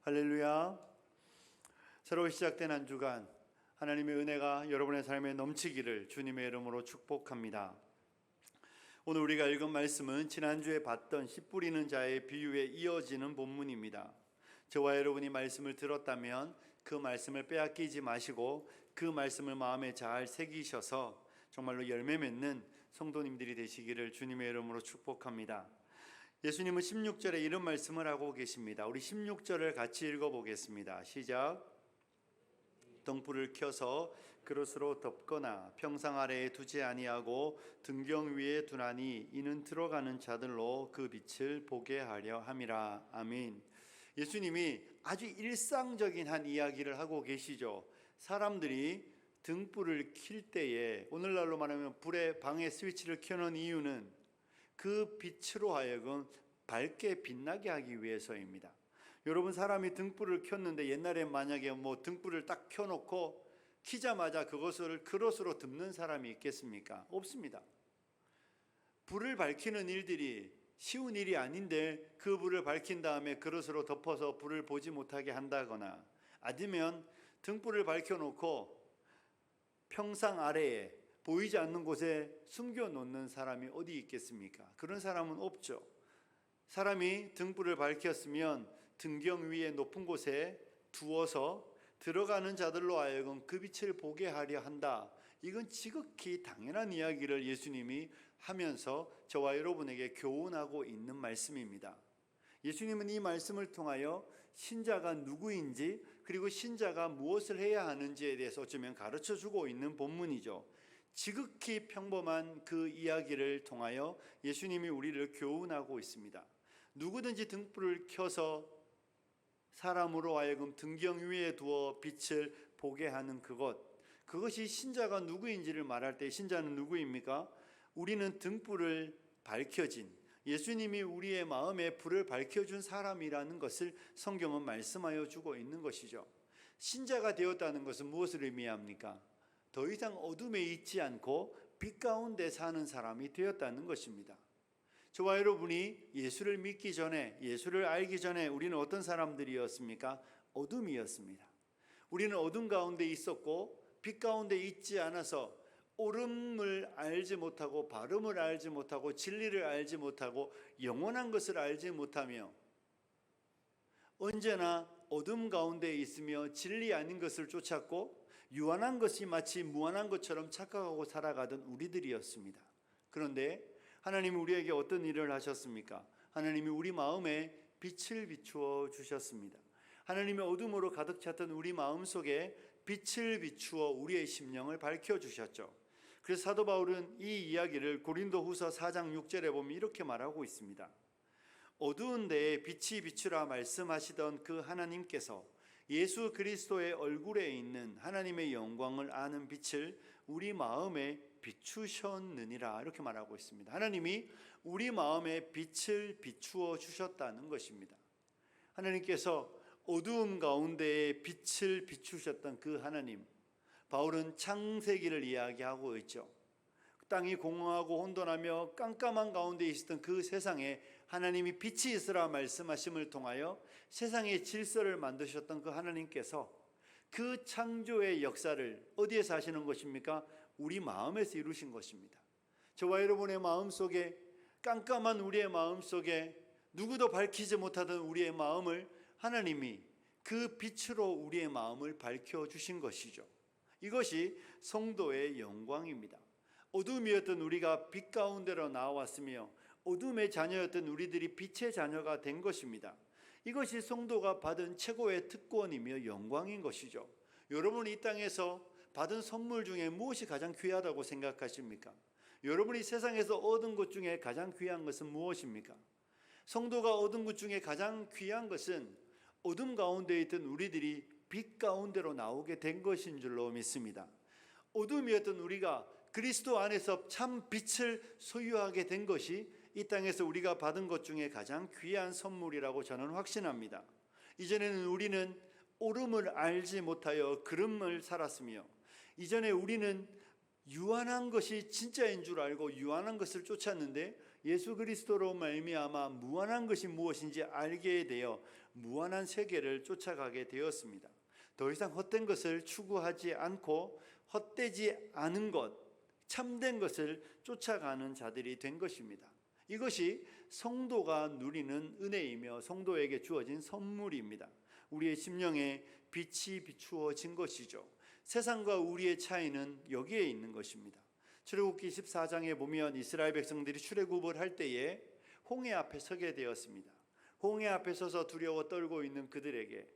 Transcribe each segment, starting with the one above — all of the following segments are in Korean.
할렐루야. 새로 시작된 한 주간 하나님의 은혜가 여러분의 삶에 넘치기를 주님의 이름으로 축복합니다. 오늘 우리가 읽은 말씀은 지난주에 봤던 씨 뿌리는 자의 비유에 이어지는 본문입니다. 저와 여러분이 말씀을 들었다면 그 말씀을 빼앗기지 마시고 그 말씀을 마음에 잘 새기셔서 정말로 열매 맺는 성도님들이 되시기를 주님의 이름으로 축복합니다. 예수님은 16절에 이런 말씀을 하고 계십니다. 우리 16절을 같이 읽어보겠습니다. 시작. 등불을 켜서 그릇으로 덮거나 평상 아래에 두지 아니하고 등경 위에 두나니 이는 들어가는 자들로 그 빛을 보게 하려 함이라. 아멘. 예수님이 아주 일상적인 한 이야기를 하고 계시죠. 사람들이 등불을 킬 때에, 오늘날로 말하면 불의 방해 스위치를 켜는 이유는 그 빛으로 하여금 밝게 빛나게 하기 위해서입니다. 여러분, 사람이 등불을 켰는데 옛날에 만약에 등불을 딱 켜놓고 키자마자 그것을 그릇으로 덮는 사람이 있겠습니까? 없습니다. 불을 밝히는 일들이 쉬운 일이 아닌데 그 불을 밝힌 다음에 그릇으로 덮어서 불을 보지 못하게 한다거나, 아니면 등불을 밝혀놓고 평상 아래에 보이지 않는 곳에 숨겨놓는 사람이 어디 있겠습니까? 그런 사람은 없죠. 사람이 등불을 밝혔으면 등경 위에 높은 곳에 두어서 들어가는 자들로 하여금 그 빛을 보게 하려 한다. 이건 지극히 당연한 이야기를 예수님이 하면서 저와 여러분에게 교훈하고 있는 말씀입니다. 예수님은 이 말씀을 통하여 신자가 누구인지, 그리고 신자가 무엇을 해야 하는지에 대해서 어쩌면 가르쳐주고 있는 본문이죠. 지극히 평범한 그 이야기를 통하여 예수님이 우리를 교훈하고 있습니다. 누구든지 등불을 켜서 사람으로 하여금 등경 위에 두어 빛을 보게 하는 그것이 신자가 누구인지를 말할 때, 신자는 누구입니까? 우리는 등불을 밝혀진, 예수님이 우리의 마음에 불을 밝혀준 사람이라는 것을 성경은 말씀하여 주고 있는 것이죠. 신자가 되었다는 것은 무엇을 의미합니까? 더 이상 어둠에 있지 않고 빛 가운데 사는 사람이 되었다는 것입니다. 저와 여러분이 예수를 믿기 전에, 예수를 알기 전에 우리는 어떤 사람들이었습니까? 어둠이었습니다. 우리는 어둠 가운데 있었고 빛 가운데 있지 않아서 옳음을 알지 못하고 바름을 알지 못하고 진리를 알지 못하고 영원한 것을 알지 못하며 언제나 어둠 가운데 있으며 진리 아닌 것을 쫓았고 유한한 것이 마치 무한한 것처럼 착각하고 살아가던 우리들이었습니다. 그런데 하나님이 우리에게 어떤 일을 하셨습니까? 하나님이 우리 마음에 빛을 비추어 주셨습니다. 하나님의 어둠으로 가득 찼던 우리 마음속에 빛을 비추어 우리의 심령을 밝혀주셨죠. 그래서 사도 바울은 이 이야기를 고린도후서 4장 6절에 보면 이렇게 말하고 있습니다. 어두운 데에 빛이 비추라 말씀하시던 그 하나님께서 예수 그리스도의 얼굴에 있는 하나님의 영광을 아는 빛을 우리 마음에 비추셨느니라, 이렇게 말하고 있습니다. 하나님이 우리 마음에 빛을 비추어 주셨다는 것입니다. 하나님께서 어두움 가운데에 빛을 비추셨던 그 하나님, 바울은 창세기를 이야기하고 있죠. 땅이 공허하고 혼돈하며 깜깜한 가운데 있었던 그 세상에 하나님이 빛이 있으라 말씀하심을 통하여 세상의 질서를 만드셨던 그 하나님께서 그 창조의 역사를 어디에서 하시는 것입니까? 우리 마음에서 이루신 것입니다. 저와 여러분의 마음속에, 깜깜한 우리의 마음속에, 누구도 밝히지 못하던 우리의 마음을 하나님이 그 빛으로 우리의 마음을 밝혀주신 것이죠. 이것이 성도의 영광입니다. 어둠이었던 우리가 빛 가운데로 나왔으며 어둠의 자녀였던 우리들이 빛의 자녀가 된 것입니다. 이것이 성도가 받은 최고의 특권이며 영광인 것이죠. 여러분이 이 땅에서 받은 선물 중에 무엇이 가장 귀하다고 생각하십니까? 여러분이 세상에서 얻은 것 중에 가장 귀한 것은 무엇입니까? 성도가 얻은 것 중에 가장 귀한 것은 어둠 가운데 있던 우리들이 빛 가운데로 나오게 된 것인 줄로 믿습니다. 어둠이었던 우리가 그리스도 안에서 참 빛을 소유하게 된 것이 이 땅에서 우리가 받은 것 중에 가장 귀한 선물이라고 저는 확신합니다. 이전에는 우리는 옳음을 알지 못하여 그름을 살았으며, 이전에 우리는 유한한 것이 진짜인 줄 알고 유한한 것을 쫓았는데 예수 그리스도로 말미암아 무한한 것이 무엇인지 알게 되어 무한한 세계를 쫓아가게 되었습니다. 더 이상 헛된 것을 추구하지 않고 헛되지 않은 것, 참된 것을 쫓아가는 자들이 된 것입니다. 이것이 성도가 누리는 은혜이며 성도에게 주어진 선물입니다. 우리의 심령에 빛이 비추어진 것이죠. 세상과 우리의 차이는 여기에 있는 것입니다. 출애굽기 14장에 보면 이스라엘 백성들이 출애굽을 할 때에 홍해 앞에 서게 되었습니다. 홍해 앞에 서서 두려워 떨고 있는 그들에게,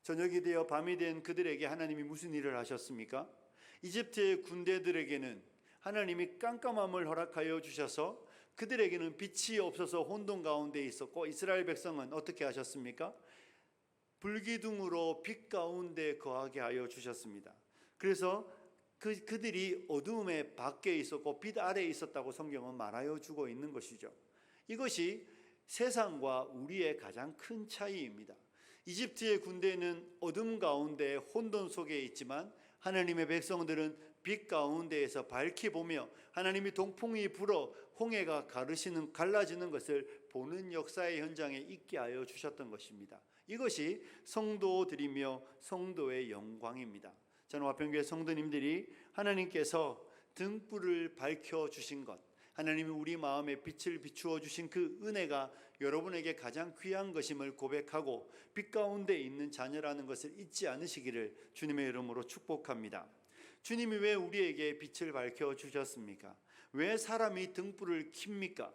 저녁이 되어 밤이 된 그들에게 하나님이 무슨 일을 하셨습니까? 이집트의 군대들에게는 하나님이 깜깜함을 허락하여 주셔서 그들에게는 빛이 없어서 혼돈 가운데 있었고, 이스라엘 백성은 어떻게 하셨습니까? 불기둥으로 빛 가운데 거하게 하여 주셨습니다. 그래서 그들이 어두움에 밖에 있었고 빛 아래에 있었다고 성경은 말하여 주고 있는 것이죠. 이것이 세상과 우리의 가장 큰 차이입니다. 이집트의 군대는 어둠 가운데 혼돈 속에 있지만 하나님의 백성들은 빛 가운데에서 밝히 보며 하나님이 동풍이 불어 홍해가 갈라지는 것을 보는 역사의 현장에 있게 하여 주셨던 것입니다. 이것이 성도들이며 성도의 영광입니다. 저는 화평교회 성도님들이 하나님께서 등불을 밝혀주신 것, 하나님이 우리 마음에 빛을 비추어 주신 그 은혜가 여러분에게 가장 귀한 것임을 고백하고 빛 가운데 있는 자녀라는 것을 잊지 않으시기를 주님의 이름으로 축복합니다. 주님이 왜 우리에게 빛을 밝혀주셨습니까? 왜 사람이 등불을 켭니까?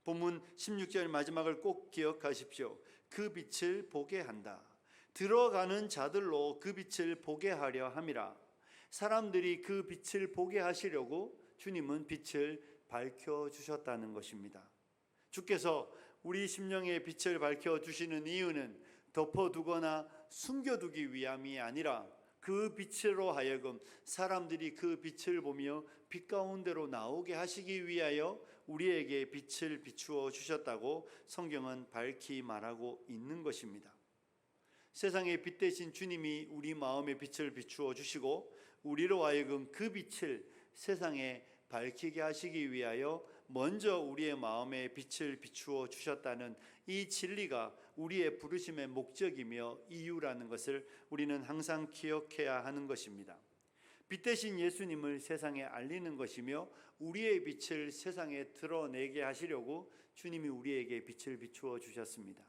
본문 16절 마지막을 꼭 기억하십시오. 그 빛을 보게 한다. 들어가는 자들로 그 빛을 보게 하려 함이라. 사람들이 그 빛을 보게 하시려고 주님은 빛을 밝혀주셨다는 것입니다. 주께서 우리 심령의 빛을 밝혀주시는 이유는 덮어두거나 숨겨두기 위함이 아니라 그 빛으로 하여금 사람들이 그 빛을 보며 빛 가운데로 나오게 하시기 위하여 우리에게 빛을 비추어 주셨다고 성경은 밝히 말하고 있는 것입니다. 세상의 빛 대신 주님이 우리 마음의 빛을 비추어 주시고 우리로 하여금 그 빛을 세상에 밝히게 하시기 위하여 먼저 우리의 마음에 빛을 비추어 주셨다는 이 진리가 우리의 부르심의 목적이며 이유라는 것을 우리는 항상 기억해야 하는 것입니다. 빛 대신 예수님을 세상에 알리는 것이며 우리의 빛을 세상에 드러내게 하시려고 주님이 우리에게 빛을 비추어 주셨습니다.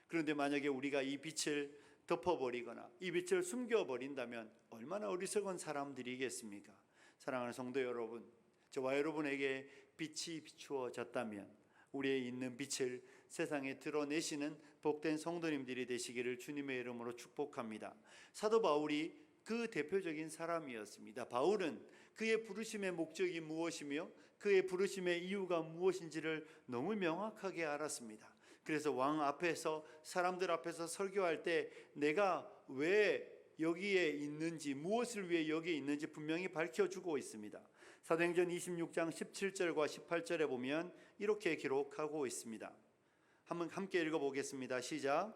그런데 만약에 우리가 이 빛을 덮어버리거나 이 빛을 숨겨버린다면 얼마나 어리석은 사람들이겠습니까? 사랑하는 성도 여러분, 저와 여러분에게 빛이 비추어졌다면 우리의 있는 빛을 세상에 드러내시는 복된 성도님들이 되시기를 주님의 이름으로 축복합니다. 사도 바울이 그 대표적인 사람이었습니다. 바울은 그의 부르심의 목적이 무엇이며 그의 부르심의 이유가 무엇인지를 너무 명확하게 알았습니다. 그래서 왕 앞에서 사람들 앞에서 설교할 때 내가 왜 여기에 있는지, 무엇을 위해 여기에 있는지 분명히 밝혀주고 있습니다. 사도행전 26장 17절과 18절에 보면 이렇게 기록하고 있습니다. 한번 함께 읽어보겠습니다. 시작.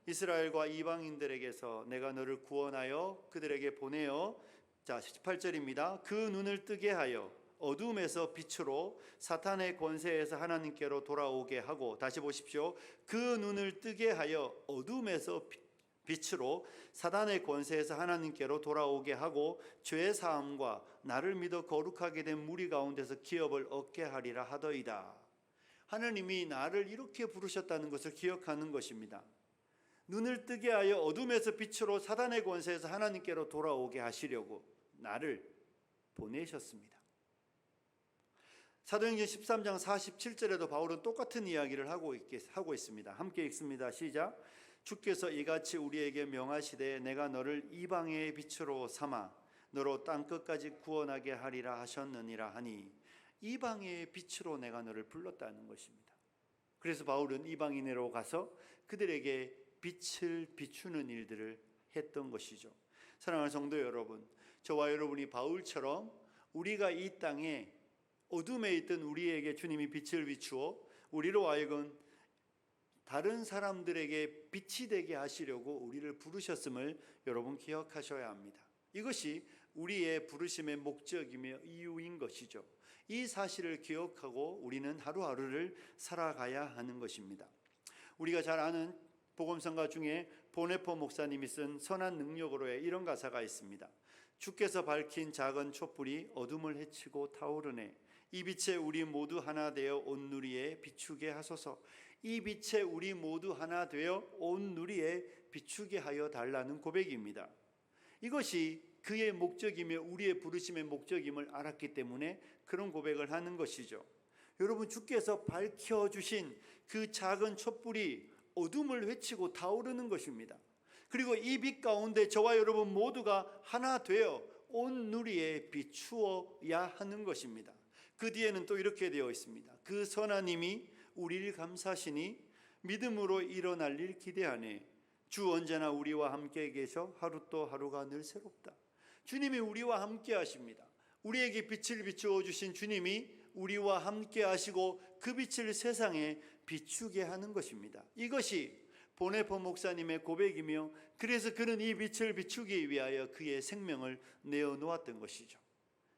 이스라엘과 이방인들에게서 내가 너를 구원하여 그들에게 보내어, 자 18절입니다. 그 눈을 뜨게 하여 어둠에서 빛으로 사탄의 권세에서 하나님께로 돌아오게 하고, 다시 보십시오. 그 눈을 뜨게 하여 어둠에서 빛으로 사탄의 권세에서 하나님께로 돌아오게 하고 죄 사함과 나를 믿어 거룩하게 된 무리 가운데서 기업을 얻게 하리라 하더이다. 하나님이 나를 이렇게 부르셨다는 것을 기억하는 것입니다. 눈을 뜨게 하여 어둠에서 빛으로 사탄의 권세에서 하나님께로 돌아오게 하시려고 나를 보내셨습니다. 사도행전 13장 47절에도 바울은 똑같은 이야기를 하고 있습니다. 함께 읽습니다. 시작. 주께서 이같이 우리에게 명하시되 내가 너를 이방의 빛으로 삼아 너로 땅끝까지 구원하게 하리라 하셨느니라 하니, 이방의 빛으로 내가 너를 불렀다는 것입니다. 그래서 바울은 이방인으로 가서 그들에게 빛을 비추는 일들을 했던 것이죠. 사랑하는 성도 여러분, 저와 여러분이 바울처럼 우리가 이 땅에 어둠에 있던 우리에게 주님이 빛을 비추어 우리로 하여금 다른 사람들에게 빛이 되게 하시려고 우리를 부르셨음을 여러분 기억하셔야 합니다. 이것이 우리의 부르심의 목적이며 이유인 것이죠. 이 사실을 기억하고 우리는 하루하루를 살아가야 하는 것입니다. 우리가 잘 아는 복음성가 중에 보네포 목사님이 쓴 선한 능력으로의 이런 가사가 있습니다. 주께서 밝힌 작은 촛불이 어둠을 헤치고 타오르네. 이 빛에 우리 모두 하나 되어 온 누리에 비추게 하소서. 이 빛에 우리 모두 하나 되어 온 누리에 비추게 하여 달라는 고백입니다. 이것이 그의 목적이며 우리의 부르심의 목적임을 알았기 때문에 그런 고백을 하는 것이죠. 여러분, 주께서 밝혀주신 그 작은 촛불이 어둠을 헤치고 타오르는 것입니다. 그리고 이 빛 가운데 저와 여러분 모두가 하나 되어 온 누리에 비추어야 하는 것입니다. 그 뒤에는 또 이렇게 되어 있습니다. 그 선한 힘이 우리를 감사하시니 믿음으로 일어날 일 기대하네. 주 언제나 우리와 함께 계셔 하루 또 하루가 늘 새롭다. 주님이 우리와 함께 하십니다. 우리에게 빛을 비추어 주신 주님이 우리와 함께 하시고 그 빛을 세상에 비추게 하는 것입니다. 이것이 보네포 목사님의 고백이며, 그래서 그는 이 빛을 비추기 위하여 그의 생명을 내어놓았던 것이죠.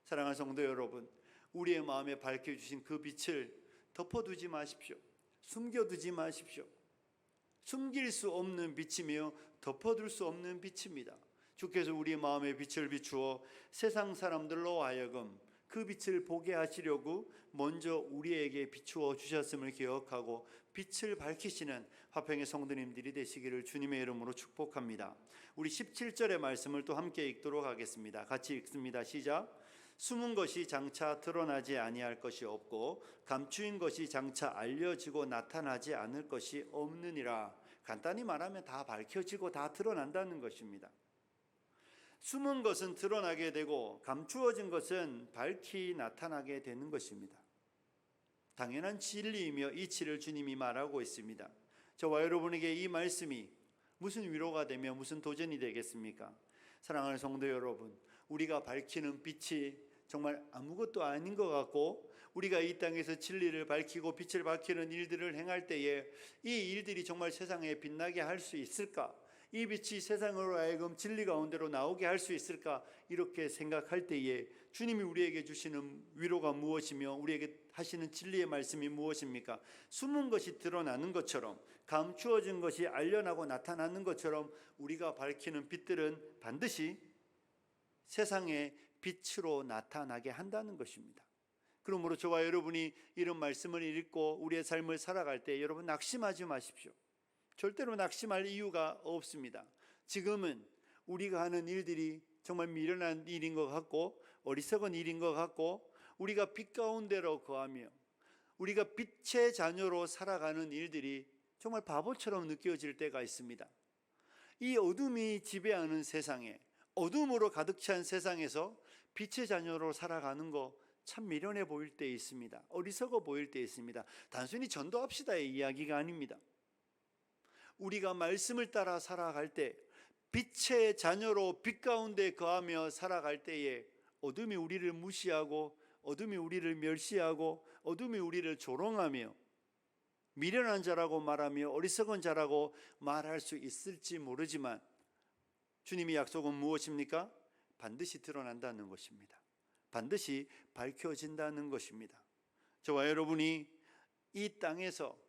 사랑하는 성도 여러분, 우리의 마음에 밝혀주신 그 빛을 덮어두지 마십시오. 숨겨두지 마십시오. 숨길 수 없는 빛이며 덮어둘 수 없는 빛입니다. 주께서 우리의 마음에 빛을 비추어 세상 사람들로 하여금 그 빛을 보게 하시려고 먼저 우리에게 비추어 주셨음을 기억하고 빛을 밝히시는 화평의 성도님들이 되시기를 주님의 이름으로 축복합니다. 우리 17절의 말씀을 또 함께 읽도록 하겠습니다. 같이 읽습니다. 시작. 숨은 것이 장차 드러나지 아니할 것이 없고 감추인 것이 장차 알려지고 나타나지 않을 것이 없느니라. 간단히 말하면 다 밝혀지고 다 드러난다는 것입니다. 숨은 것은 드러나게 되고 감추어진 것은 밝히 나타나게 되는 것입니다. 당연한 진리이며 이치를 주님이 말하고 있습니다. 저와 여러분에게 이 말씀이 무슨 위로가 되며 무슨 도전이 되겠습니까? 사랑하는 성도 여러분, 우리가 밝히는 빛이 정말 아무것도 아닌 것 같고, 우리가 이 땅에서 진리를 밝히고 빛을 밝히는 일들을 행할 때에 이 일들이 정말 세상에 빛나게 할 수 있을까? 이 빛이 세상으로 하여금 진리 가운데로 나오게 할 수 있을까? 이렇게 생각할 때에 주님이 우리에게 주시는 위로가 무엇이며 우리에게 하시는 진리의 말씀이 무엇입니까? 숨은 것이 드러나는 것처럼, 감추어진 것이 알려나고 나타나는 것처럼 우리가 밝히는 빛들은 반드시 세상의 빛으로 나타나게 한다는 것입니다. 그러므로 저와 여러분이 이런 말씀을 읽고 우리의 삶을 살아갈 때 여러분 낙심하지 마십시오. 절대로 낙심할 이유가 없습니다. 지금은 우리가 하는 일들이 정말 미련한 일인 것 같고 어리석은 일인 것 같고, 우리가 빛 가운데로 거하며 우리가 빛의 자녀로 살아가는 일들이 정말 바보처럼 느껴질 때가 있습니다. 이 어둠이 지배하는 세상에, 어둠으로 가득 찬 세상에서 빛의 자녀로 살아가는 거 참 미련해 보일 때 있습니다. 어리석어 보일 때 있습니다. 단순히 전도합시다의 이야기가 아닙니다. 우리가 말씀을 따라 살아갈 때, 빛의 자녀로 빛 가운데 거하며 살아갈 때에 어둠이 우리를 무시하고 어둠이 우리를 멸시하고 어둠이 우리를 조롱하며 미련한 자라고 말하며 어리석은 자라고 말할 수 있을지 모르지만 주님의 약속은 무엇입니까? 반드시 드러난다는 것입니다. 반드시 밝혀진다는 것입니다. 저와 여러분이 이 땅에서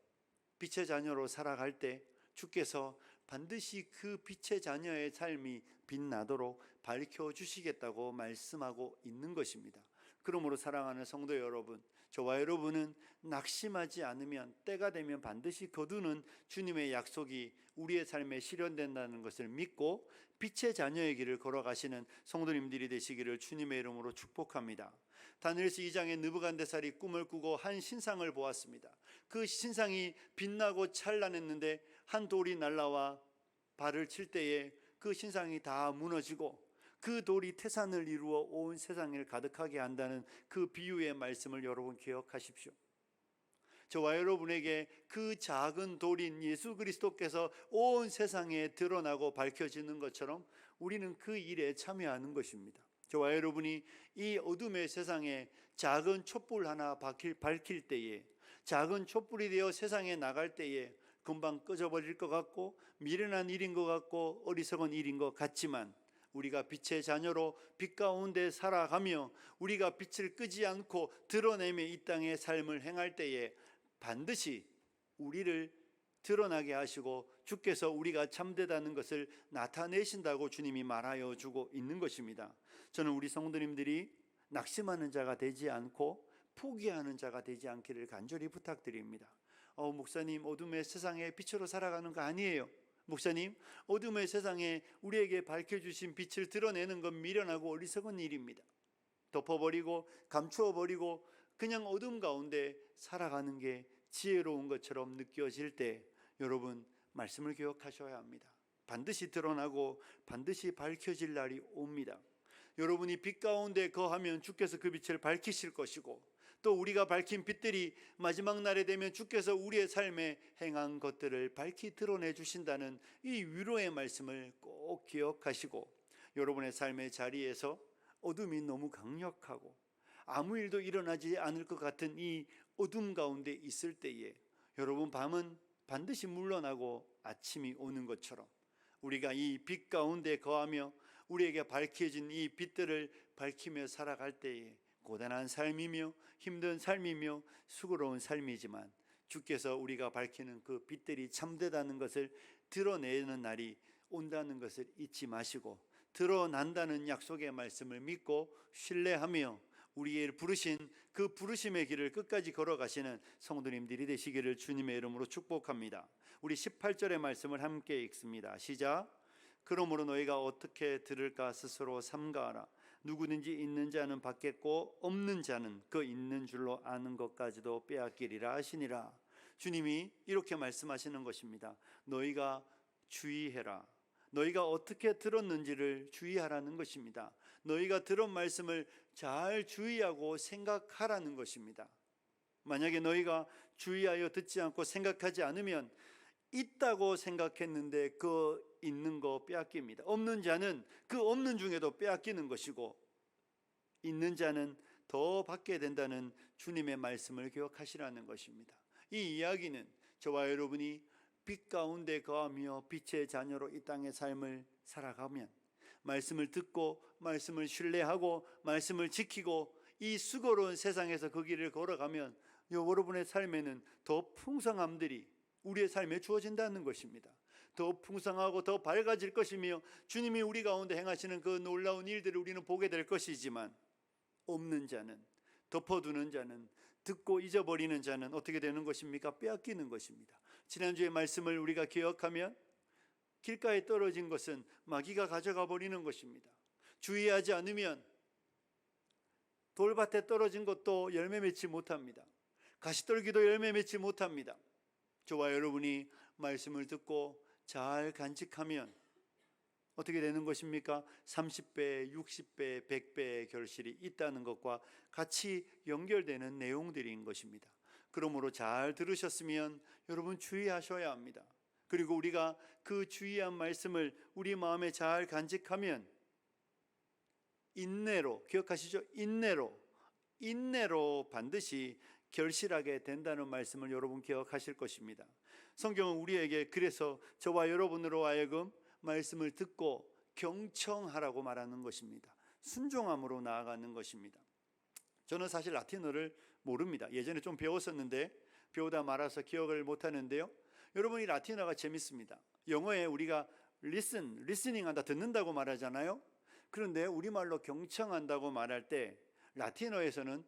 빛의 자녀로 살아갈 때 주께서 반드시 그 빛의 자녀의 삶이 빛나도록 밝혀주시겠다고 말씀하고 있는 것입니다. 그러므로 사랑하는 성도 여러분, 저와 여러분은 낙심하지 않으면 때가 되면 반드시 거두는 주님의 약속이 우리의 삶에 실현된다는 것을 믿고 빛의 자녀의 길을 걸어가시는 성도님들이 되시기를 주님의 이름으로 축복합니다. 다니엘서 2장에 느부갓네살이 꿈을 꾸고 한 신상을 보았습니다. 그 신상이 빛나고 찬란했는데 한 돌이 날라와 발을 칠 때에 그 신상이 다 무너지고 그 돌이 태산을 이루어 온 세상을 가득하게 한다는 그 비유의 말씀을 여러분 기억하십시오. 저와 여러분에게 그 작은 돌인 예수 그리스도께서 온 세상에 드러나고 밝혀지는 것처럼 우리는 그 일에 참여하는 것입니다. 저와 여러분이 이 어둠의 세상에 작은 촛불 하나 밝힐 때에, 작은 촛불이 되어 세상에 나갈 때에 금방 꺼져버릴 것 같고 미련한 일인 것 같고 어리석은 일인 것 같지만, 우리가 빛의 자녀로 빛 가운데 살아가며 우리가 빛을 끄지 않고 드러내며 이 땅의 삶을 행할 때에 반드시 우리를 드러나게 하시고 주께서 우리가 참되다는 것을 나타내신다고 주님이 말하여 주고 있는 것입니다. 저는 우리 성도님들이 낙심하는 자가 되지 않고 포기하는 자가 되지 않기를 간절히 부탁드립니다. 목사님, 어둠의 세상에 빛으로 살아가는 거 아니에요. 목사님, 어둠의 세상에 우리에게 밝혀주신 빛을 드러내는 건 미련하고 어리석은 일입니다. 덮어버리고 감추어버리고 그냥 어둠 가운데 살아가는 게 지혜로운 것처럼 느껴질 때 여러분, 말씀을 기억하셔야 합니다. 반드시 드러나고 반드시 밝혀질 날이 옵니다. 여러분이 빛 가운데 거하면 주께서 그 빛을 밝히실 것이고, 또 우리가 밝힌 빛들이 마지막 날에 되면 주께서 우리의 삶에 행한 것들을 밝히 드러내 주신다는 이 위로의 말씀을 꼭 기억하시고, 여러분의 삶의 자리에서 어둠이 너무 강력하고 아무 일도 일어나지 않을 것 같은 이 어둠 가운데 있을 때에 여러분, 밤은 반드시 물러나고 아침이 오는 것처럼 우리가 이 빛 가운데 거하며 우리에게 밝혀진 이 빛들을 밝히며 살아갈 때에 고단한 삶이며 힘든 삶이며 수고로운 삶이지만 주께서 우리가 밝히는 그 빛들이 참되다는 것을 드러내는 날이 온다는 것을 잊지 마시고, 드러난다는 약속의 말씀을 믿고 신뢰하며 우리의 부르신 그 부르심의 길을 끝까지 걸어가시는 성도님들이 되시기를 주님의 이름으로 축복합니다. 우리 18절의 말씀을 함께 읽습니다. 시작. 그러므로 너희가 어떻게 들을까 스스로 삼가하라. 누구든지 있는 자는 받겠고 없는 자는 그 있는 줄로 아는 것까지도 빼앗기리라 하시니라. 주님이 이렇게 말씀하시는 것입니다. 너희가 주의해라. 너희가 어떻게 들었는지를 주의하라는 것입니다. 너희가 들은 말씀을 잘 주의하고 생각하라는 것입니다. 만약에 너희가 주의하여 듣지 않고 생각하지 않으면 있다고 생각했는데 그 있는 거 빼앗깁니다. 없는 자는 그 없는 중에도 빼앗기는 것이고, 있는 자는 더 받게 된다는 주님의 말씀을 기억하시라는 것입니다. 이 이야기는 저와 여러분이 빛 가운데 거하며 빛의 자녀로 이 땅의 삶을 살아가면, 말씀을 듣고 말씀을 신뢰하고 말씀을 지키고 이 수고로운 세상에서 그 길을 걸어가면 여러분의 삶에는 더 풍성함들이 우리의 삶에 주어진다는 것입니다. 더 풍성하고 더 밝아질 것이며 주님이 우리 가운데 행하시는 그 놀라운 일들을 우리는 보게 될 것이지만, 없는 자는, 덮어두는 자는, 듣고 잊어버리는 자는 어떻게 되는 것입니까? 빼앗기는 것입니다. 지난주의 말씀을 우리가 기억하면 길가에 떨어진 것은 마귀가 가져가 버리는 것입니다. 주의하지 않으면 돌밭에 떨어진 것도 열매 맺지 못합니다. 가시떨기도 열매 맺지 못합니다. 저와 여러분이 말씀을 듣고 잘 간직하면 어떻게 되는 것입니까? 30배, 60배, 100배의 결실이 있다는 것과 같이 연결되는 내용들인 것입니다. 그러므로 잘 들으셨으면 여러분 주의하셔야 합니다. 그리고 우리가 그 주의한 말씀을 우리 마음에 잘 간직하면 인내로, 기억하시죠? 인내로 반드시 결실하게 된다는 말씀을 여러분 기억하실 것입니다. 성경은 우리에게 그래서 저와 여러분으로 하여금 말씀을 듣고 경청하라고 말하는 것입니다. 순종함으로 나아가는 것입니다. 저는 사실 라틴어를 모릅니다. 예전에 좀 배웠었는데 배우다 말아서 기억을 못하는데요. 여러분이 라틴어가 재밌습니다. 영어에 우리가 listening 한다, 듣는다고 말하잖아요. 그런데 우리말로 경청한다고 말할 때 라틴어에서는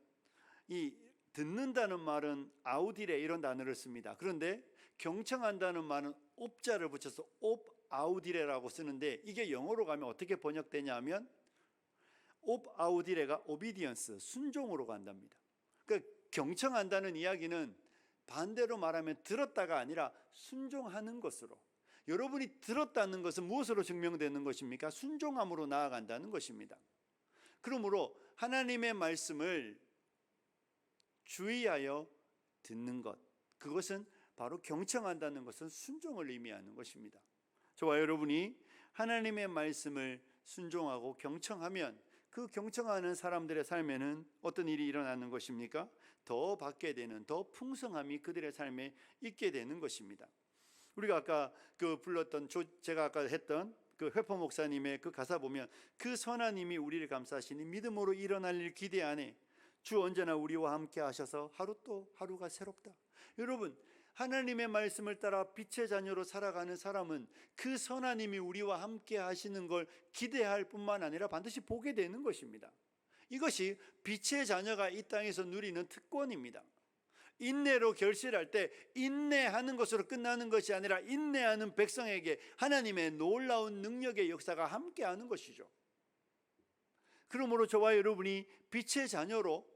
이 듣는다는 말은 아우디레 이런 단어를 씁니다. 그런데 경청한다는 말은 옵자를 붙여서 옵 아우디레라고 쓰는데, 이게 영어로 가면 어떻게 번역되냐면 옵 아우디레가 오비디언스, 순종으로 간답니다. 그러니까 경청한다는 이야기는 반대로 말하면 들었다가 아니라 순종하는 것으로, 여러분이 들었다는 것은 무엇으로 증명되는 것입니까? 순종함으로 나아간다는 것입니다. 그러므로 하나님의 말씀을 주의하여 듣는 것, 그것은 바로 경청한다는 것은 순종을 의미하는 것입니다. 저와 여러분이 하나님의 말씀을 순종하고 경청하면 그 경청하는 사람들의 삶에는 어떤 일이 일어나는 것입니까? 더 받게 되는, 더 풍성함이 그들의 삶에 있게 되는 것입니다. 우리가 아까 불렀던, 제가 아까 했던 회포 목사님의 그 가사 보면 그 선하님이 우리를 감싸시니 믿음으로 일어날 일 기대 안에 주 언제나 우리와 함께 하셔서 하루 또 하루가 새롭다. 여러분, 하나님의 말씀을 따라 빛의 자녀로 살아가는 사람은 그 선하님이 우리와 함께 하시는 걸 기대할 뿐만 아니라 반드시 보게 되는 것입니다. 이것이 빛의 자녀가 이 땅에서 누리는 특권입니다. 인내로 결실할 때 인내하는 것으로 끝나는 것이 아니라 인내하는 백성에게 하나님의 놀라운 능력의 역사가 함께하는 것이죠. 그러므로 저와 여러분이 빛의 자녀로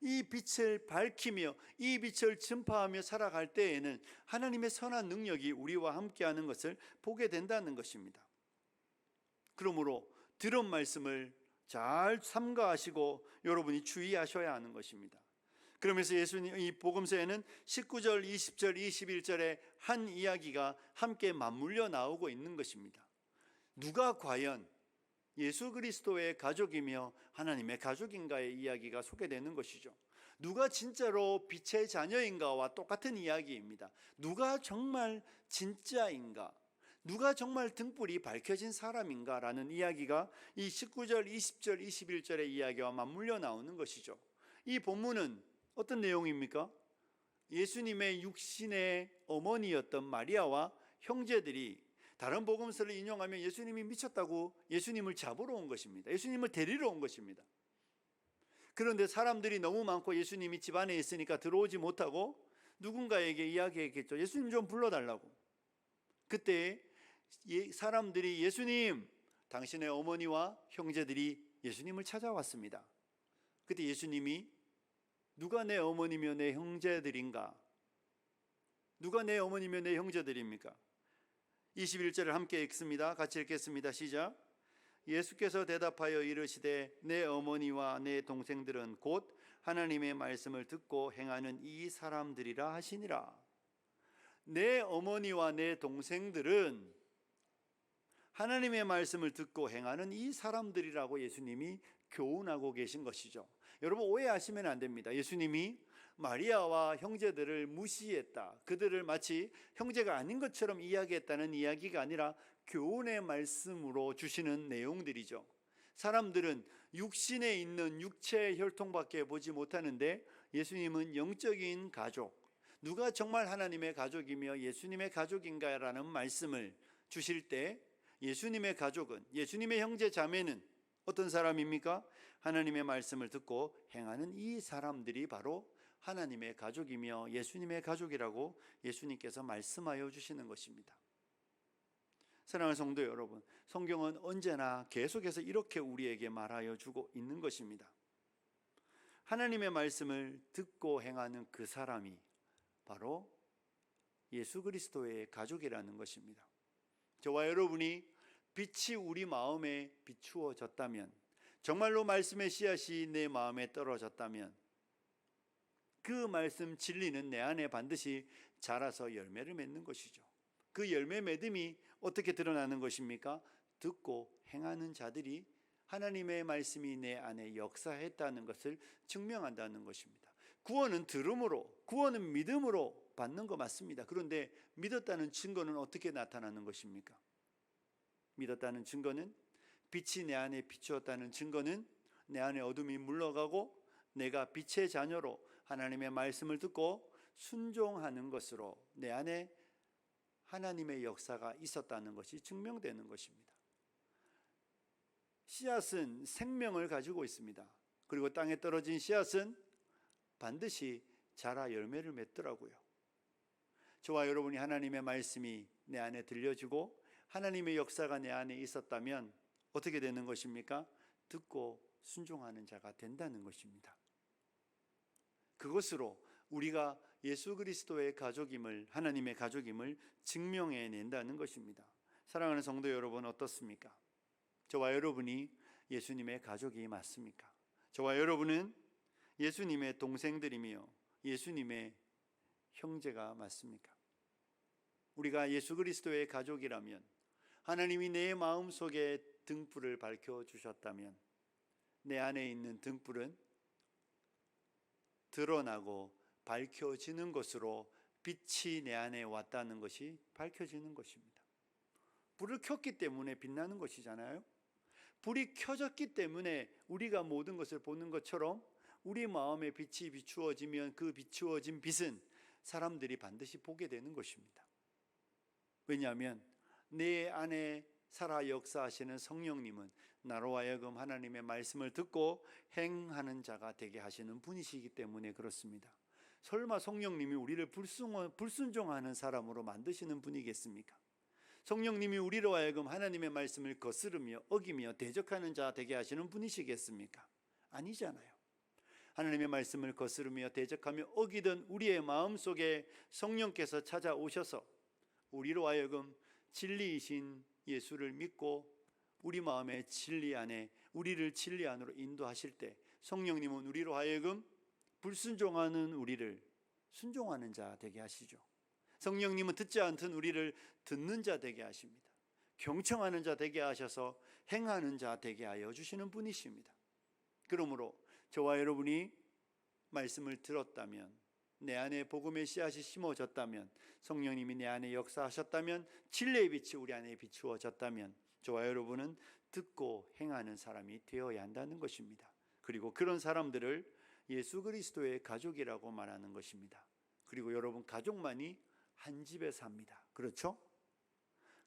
이 빛을 밝히며 이 빛을 전파하며 살아갈 때에는 하나님의 선한 능력이 우리와 함께하는 것을 보게 된다는 것입니다. 그러므로 들은 말씀을 잘 삼가하시고 여러분이 주의하셔야 하는 것입니다. 그러면서 예수님 이 복음서에는 19절, 20절, 21절의 한 이야기가 함께 맞물려 나오고 있는 것입니다. 누가 과연 예수 그리스도의 가족이며 하나님의 가족인가의 이야기가 소개되는 것이죠. 누가 진짜로 빛의 자녀인가와 똑같은 이야기입니다. 누가 정말 진짜인가? 누가 정말 등불이 밝혀진 사람인가라는 이야기가 이 19절, 20절, 21절의 이야기와 맞물려 나오는 것이죠. 이 본문은 어떤 내용입니까? 예수님의 육신의 어머니였던 마리아와 형제들이 다른 복음서를 인용하면 예수님이 미쳤다고 예수님을 잡으러 온 것입니다. 예수님을 데리러 온 것입니다. 그런데 사람들이 너무 많고 예수님이 집 안에 있으니까 들어오지 못하고 누군가에게 이야기했겠죠. 예수님 좀 불러달라고. 그때 사람들이 예수님, 당신의 어머니와 형제들이 예수님을 찾아왔습니다. 그때 예수님이 누가 내 어머니며 내 형제들인가? 누가 내 어머니며 내 형제들입니까? 21절을 함께 읽습니다. 같이 읽겠습니다. 시작. 예수께서 대답하여 이르시되 내 어머니와 내 동생들은 곧 하나님의 말씀을 듣고 행하는 이 사람들이라 하시니라. 내 어머니와 내 동생들은 하나님의 말씀을 듣고 행하는 이 사람들이라고 예수님이 교훈하고 계신 것이죠. 여러분 오해하시면 안 됩니다. 예수님이 마리아와 형제들을 무시했다, 그들을 마치 형제가 아닌 것처럼 이야기했다는 이야기가 아니라 교훈의 말씀으로 주시는 내용들이죠. 사람들은 육신에 있는 육체의 혈통밖에 보지 못하는데 예수님은 영적인 가족, 누가 정말 하나님의 가족이며 예수님의 가족인가라는 말씀을 주실 때 예수님의 가족은, 예수님의 형제 자매는 어떤 사람입니까? 하나님의 말씀을 듣고 행하는 이 사람들이 바로 하나님의 가족이며 예수님의 가족이라고 예수님께서 말씀하여 주시는 것입니다. 사랑하는 성도 여러분, 성경은 언제나 계속해서 이렇게 우리에게 말하여 주고 있는 것입니다. 하나님의 말씀을 듣고 행하는 그 사람이 바로 예수 그리스도의 가족이라는 것입니다. 저와 여러분이 빛이 우리 마음에 비추어졌다면, 정말로 말씀의 씨앗이 내 마음에 떨어졌다면 그 말씀 진리는 내 안에 반드시 자라서 열매를 맺는 것이죠. 그 열매 맺음이 어떻게 드러나는 것입니까? 듣고 행하는 자들이 하나님의 말씀이 내 안에 역사했다는 것을 증명한다는 것입니다. 구원은 들음으로, 구원은 믿음으로 받는 거 맞습니다. 그런데 믿었다는 증거는 어떻게 나타나는 것입니까? 믿었다는 증거는, 빛이 내 안에 비추었다는 증거는 내 안에 어둠이 물러가고 내가 빛의 자녀로 하나님의 말씀을 듣고 순종하는 것으로 내 안에 하나님의 역사가 있었다는 것이 증명되는 것입니다. 씨앗은 생명을 가지고 있습니다. 그리고 땅에 떨어진 씨앗은 반드시 자라 열매를 맺더라고요. 저와 여러분이 하나님의 말씀이 내 안에 들려지고 하나님의 역사가 내 안에 있었다면 어떻게 되는 것입니까? 듣고 순종하는 자가 된다는 것입니다. 그것으로 우리가 예수 그리스도의 가족임을, 하나님의 가족임을 증명해낸다는 것입니다. 사랑하는 성도 여러분, 어떻습니까? 저와 여러분이 예수님의 가족이 맞습니까? 저와 여러분은 예수님의 동생들이며 예수님의 형제가 맞습니까? 우리가 예수 그리스도의 가족이라면, 하나님이 내 마음속에 등불을 밝혀주셨다면 내 안에 있는 등불은 드러나고 밝혀지는 것으로 빛이 내 안에 왔다는 것이 밝혀지는 것입니다. 불을 켰기 때문에 빛나는 것이잖아요. 불이 켜졌기 때문에 우리가 모든 것을 보는 것처럼 우리 마음에 빛이 비추어지면 그 비추어진 빛은 사람들이 반드시 보게 되는 것입니다. 왜냐하면 내 안에 살아 역사하시는 성령님은 나로 하여금 하나님의 말씀을 듣고 행하는 자가 되게 하시는 분이시기 때문에 그렇습니다. 설마 성령님이 우리를 불순종하는 사람으로 만드시는 분이겠습니까? 성령님이 우리로 하여금 하나님의 말씀을 거스르며 어기며 대적하는 자 되게 하시는 분이시겠습니까? 아니잖아요. 하나님의 말씀을 거스르며 대적하며 어기던 우리의 마음속에 성령께서 찾아오셔서 우리로 하여금 진리이신 예수를 믿고 우리 마음의 진리 안에 우리를 진리 안으로 인도하실 때 성령님은 우리로 하여금 불순종하는 우리를 순종하는 자 되게 하시죠. 성령님은 듣지 않던 우리를 듣는 자 되게 하십니다. 경청하는 자 되게 하셔서 행하는 자 되게 하여 주시는 분이십니다. 그러므로 저와 여러분이 말씀을 들었다면, 내 안에 복음의 씨앗이 심어졌다면, 성령님이 내 안에 역사하셨다면, 진리의 빛이 우리 안에 비추어졌다면 저와 여러분은 듣고 행하는 사람이 되어야 한다는 것입니다. 그리고 그런 사람들을 예수 그리스도의 가족이라고 말하는 것입니다. 그리고 여러분, 가족만이 한 집에 삽니다. 그렇죠?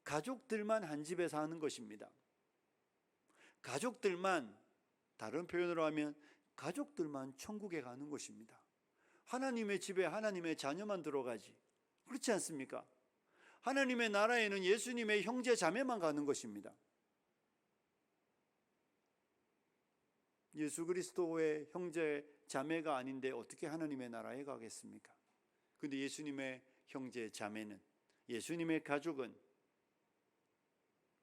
가족들만 한 집에 사는 것입니다. 가족들만, 다른 표현으로 하면 가족들만 천국에 가는 것입니다. 하나님의 집에 하나님의 자녀만 들어가지, 그렇지 않습니까? 하나님의 나라에는 예수님의 형제 자매만 가는 것입니다. 예수 그리스도의 형제 자매가 아닌데 어떻게 하나님의 나라에 가겠습니까? 그런데 예수님의 형제 자매는, 예수님의 가족은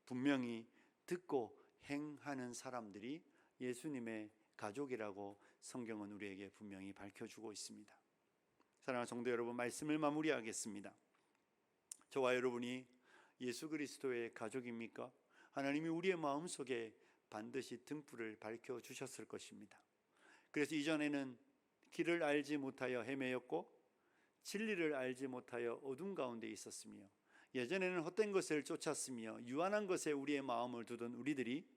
분명히 듣고 행하는 사람들이 예수님의 가족이라고 성경은 우리에게 분명히 밝혀주고 있습니다. 사랑하는 성도 여러분, 말씀을 마무리하겠습니다. 저와 여러분이 예수 그리스도의 가족입니까? 하나님이 우리의 마음속에 반드시 등불을 밝혀주셨을 것입니다. 그래서 이전에는 길을 알지 못하여 헤매였고 진리를 알지 못하여 어둠 가운데 있었으며, 예전에는 헛된 것을 쫓았으며 유한한 것에 우리의 마음을 두던 우리들이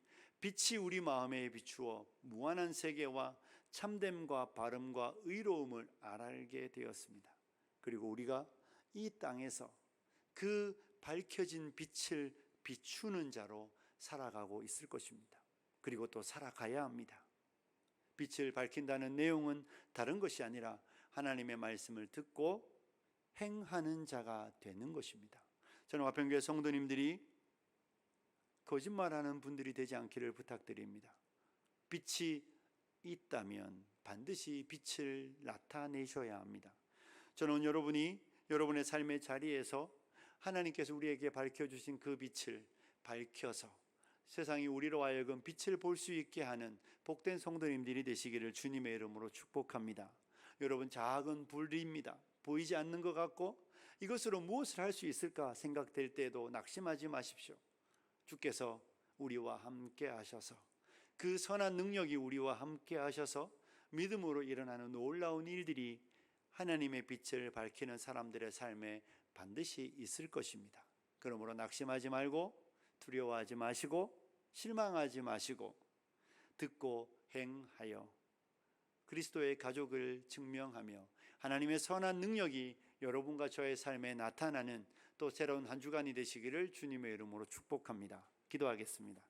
빛이 우리 마음에 비추어 무한한 세계와 참됨과 바름과 의로움을 알게 되었습니다. 그리고 우리가 이 땅에서 그 밝혀진 빛을 비추는 자로 살아가고 있을 것입니다. 그리고 또 살아가야 합니다. 빛을 밝힌다는 내용은 다른 것이 아니라 하나님의 말씀을 듣고 행하는 자가 되는 것입니다. 저는 화평교회 성도님들이 거짓말하는 분들이 되지 않기를 부탁드립니다. 빛이 있다면 반드시 빛을 나타내셔야 합니다. 저는 여러분이 여러분의 삶의 자리에서 하나님께서 우리에게 밝혀주신 그 빛을 밝혀서 세상이 우리로 하여금 빛을 볼 수 있게 하는 복된 성도님들이 되시기를 주님의 이름으로 축복합니다. 여러분, 작은 불입니다. 보이지 않는 것 같고 이것으로 무엇을 할 수 있을까 생각될 때도 낙심하지 마십시오. 주께서 우리와 함께 하셔서, 그 선한 능력이 우리와 함께 하셔서 믿음으로 일어나는 놀라운 일들이 하나님의 빛을 밝히는 사람들의 삶에 반드시 있을 것입니다. 그러므로 낙심하지 말고 두려워하지 마시고 실망하지 마시고 듣고 행하여 그리스도의 가족을 증명하며 하나님의 선한 능력이 여러분과 저의 삶에 나타나는 또 새로운 한 주간이 되시기를 주님의 이름으로 축복합니다. 기도하겠습니다.